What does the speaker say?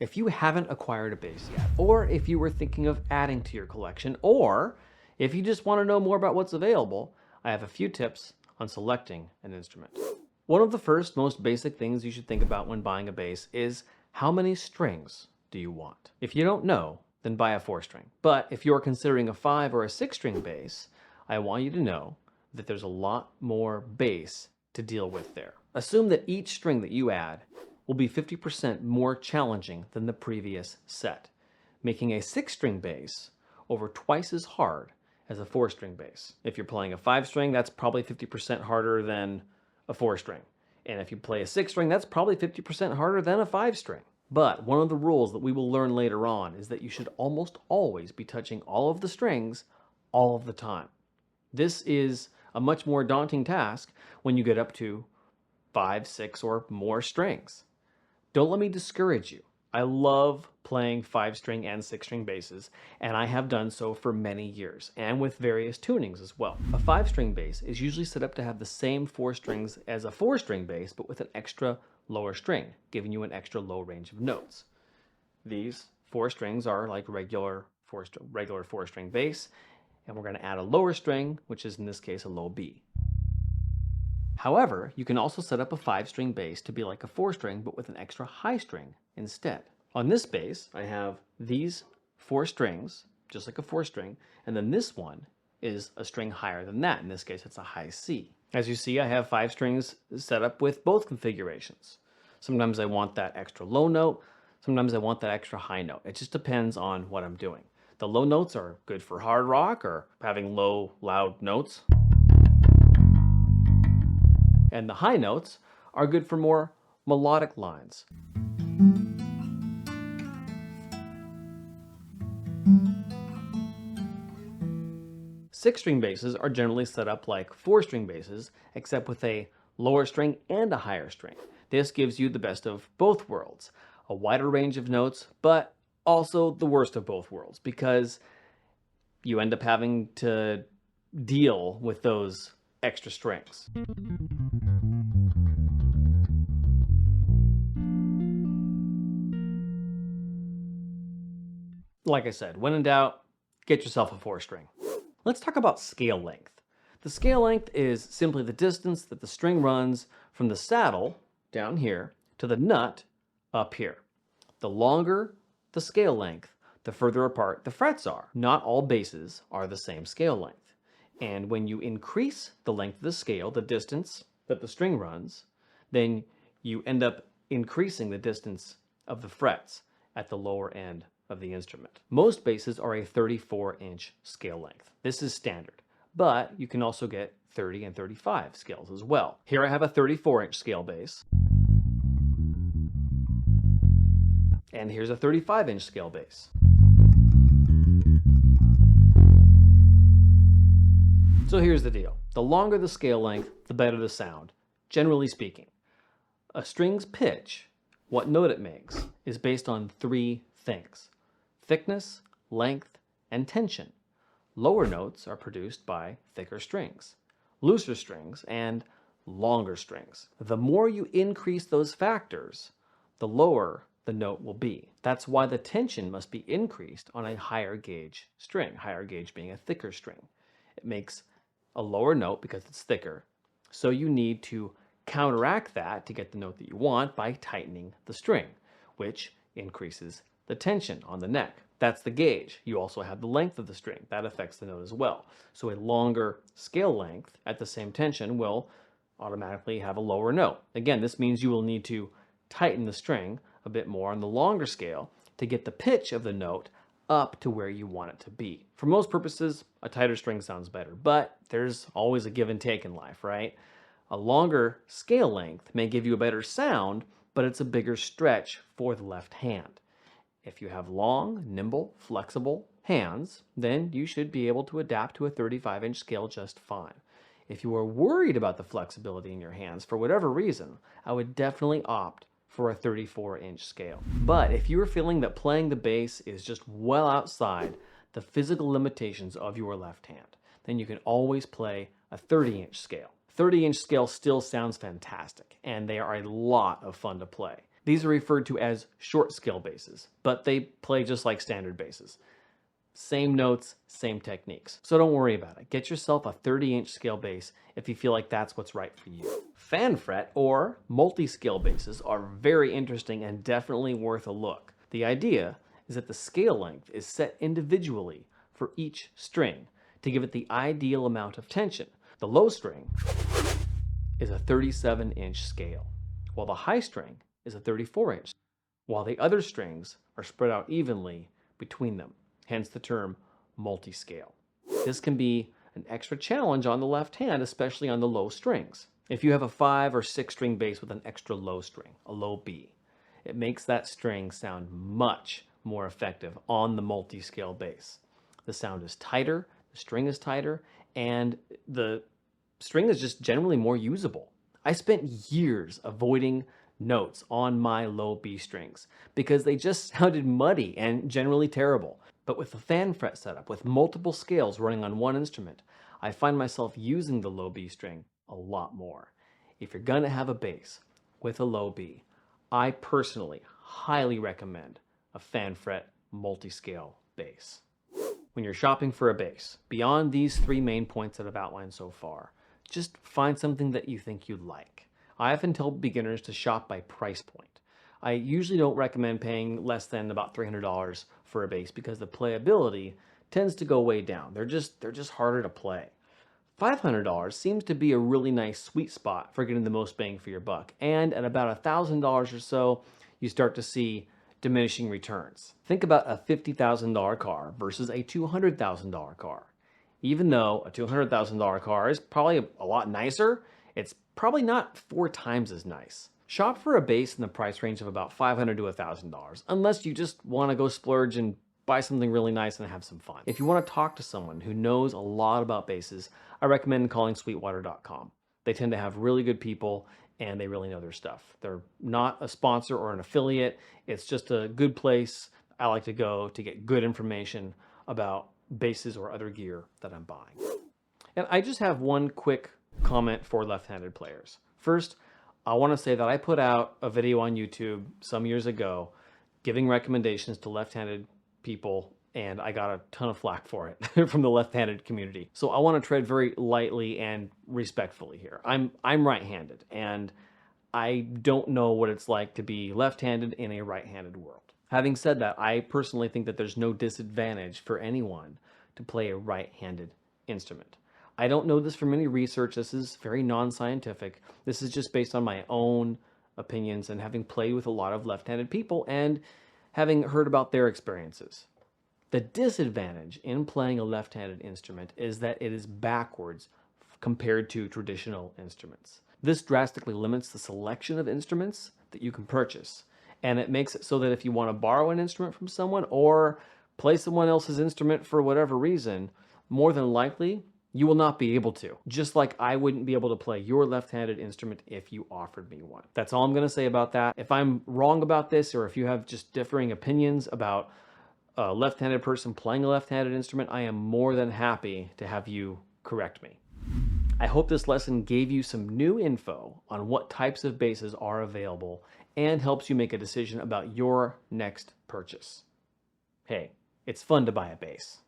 If you haven't acquired a bass yet, or if you were thinking of adding to your collection, or if you just want to know more about what's available, I have a few tips on selecting an instrument. One of the first, most basic things you should think about when buying a bass is how many strings do you want? If you don't know, then buy a 4-string. But if you're considering a 5 or a 6-string bass, I want you to know that there's a lot more bass to deal with there. Assume that each string that you add will be 50% more challenging than the previous set, making a 6-string bass over twice as hard as a 4-string bass. If you're playing a 5-string, that's probably 50% harder than a 4-string. And if you play a 6-string, that's probably 50% harder than a 5-string. But one of the rules that we will learn later on is that you should almost always be touching all of the strings all of the time. This is a much more daunting task when you get up to 5, 6, or more strings. Don't let me discourage you. I love playing 5-string and 6-string basses, and I have done so for many years, and with various tunings as well. A 5-string bass is usually set up to have the same 4 strings as a 4-string bass, but with an extra lower string, giving you an extra low range of notes. These 4 strings are like regular 4-string bass, and we're going to add a lower string, which is in this case a low B. However, you can also set up a 5-string bass to be like a 4-string, but with an extra high string instead. On this bass, I have these 4 strings, just like a 4-string, and then this one is a string higher than that. In this case, it's a high C. As you see, I have 5 strings set up with both configurations. Sometimes I want that extra low note, sometimes I want that extra high note. It just depends on what I'm doing. The low notes are good for hard rock or having low, loud notes. And the high notes are good for more melodic lines. Six-string basses are generally set up like 4-string basses, except with a lower string and a higher string. This gives you the best of both worlds, a wider range of notes, but also the worst of both worlds, because you end up having to deal with those extra strings. Like I said, when in doubt, get yourself a 4-string. Let's talk about scale length. The scale length is simply the distance that the string runs from the saddle, down here, to the nut, up here. The longer the scale length, the further apart the frets are. Not all basses are the same scale length. And when you increase the length of the scale, the distance that the string runs, then you end up increasing the distance of the frets at the lower end of the instrument. Most basses are a 34-inch scale length. This is standard, but you can also get 30 and 35 scales as well. Here I have a 34-inch scale bass, and here's a 35-inch scale bass. So here's the deal. The longer the scale length, the better the sound, generally speaking. A string's pitch, what note it makes, is based on 3 things: thickness, length, and tension. Lower notes are produced by thicker strings, looser strings, and longer strings. The more you increase those factors, the lower the note will be. That's why the tension must be increased on a higher gauge string, higher gauge being a thicker string. It makes a lower note because it's thicker, so you need to counteract that to get the note that you want by tightening the string, which increases the tension on the neck. That's the gauge. You also have the length of the string. That affects the note as well. So a longer scale length at the same tension will automatically have a lower note. Again, this means you will need to tighten the string a bit more on the longer scale to get the pitch of the note up to where you want it to be. For most purposes, a tighter string sounds better, but there's always a give and take in life, right? A longer scale length may give you a better sound, but it's a bigger stretch for the left hand. If you have long, nimble, flexible hands, then you should be able to adapt to a 35-inch scale just fine. If you are worried about the flexibility in your hands for whatever reason, I would definitely opt for a 34-inch scale. But if you are feeling that playing the bass is just well outside the physical limitations of your left hand, then you can always play a 30-inch scale. 30-inch scale still sounds fantastic, and they are a lot of fun to play. These are referred to as short scale basses, but they play just like standard basses. Same notes, same techniques. So don't worry about it. Get yourself a 30-inch scale bass if you feel like that's what's right for you. Fan fret or multi-scale basses are very interesting and definitely worth a look. The idea is that the scale length is set individually for each string to give it the ideal amount of tension. The low string is a 37-inch scale, while the high string is a 34-inch, while the other strings are spread out evenly between them, hence the term multi-scale. This can be an extra challenge on the left hand, especially on the low strings. If you have a 5 or 6 string bass with an extra low string, a low B, it makes that string sound much more effective on the multi-scale bass. The sound is tighter, the string is tighter, and the string is just generally more usable. I spent years avoiding notes on my low B strings because they just sounded muddy and generally terrible. But with the fan fret setup, with multiple scales running on one instrument, I find myself using the low B string a lot more. If you're gonna have a bass with a low B, I personally highly recommend a fan fret multi-scale bass. When you're shopping for a bass, beyond these 3 main points that I've outlined so far, just find something that you think you'd like. I often tell beginners to shop by price point. I usually don't recommend paying less than about $300 for a bass because the playability tends to go way down. They're just harder to play. $500 seems to be a really nice sweet spot for getting the most bang for your buck, and at about $1,000 or so, you start to see diminishing returns. Think about a $50,000 car versus a $200,000 car. Even though a $200,000 car is probably a lot nicer, it's probably not 4 times as nice. Shop for a bass in the price range of about $500 to $1,000, unless you just want to go splurge and buy something really nice and have some fun. If you want to talk to someone who knows a lot about basses, I recommend calling sweetwater.com. They tend to have really good people and they really know their stuff. They're not a sponsor or an affiliate. It's just a good place I like to go to get good information about basses or other gear that I'm buying. And I just have one quick comment for left-handed players. First, I want to say that I put out a video on YouTube some years ago giving recommendations to left-handed people, and I got a ton of flack for it from the left-handed community. So I want to tread very lightly and respectfully here. I'm right-handed, and I don't know what it's like to be left-handed in a right-handed world. Having said that, I personally think that there's no disadvantage for anyone to play a right-handed instrument. I don't know this from any research. This is very non-scientific. This is just based on my own opinions and having played with a lot of left-handed people and having heard about their experiences. The disadvantage in playing a left-handed instrument is that it is backwards compared to traditional instruments. This drastically limits the selection of instruments that you can purchase, and it makes it so that if you want to borrow an instrument from someone or play someone else's instrument for whatever reason, more than likely you will not be able to. Just like I wouldn't be able to play your left-handed instrument if you offered me one. That's all I'm going to say about that. If I'm wrong about this, or if you have just differing opinions about a left-handed person playing a left-handed instrument, I am more than happy to have you correct me. I hope this lesson gave you some new info on what types of basses are available and helps you make a decision about your next purchase. Hey, it's fun to buy a bass.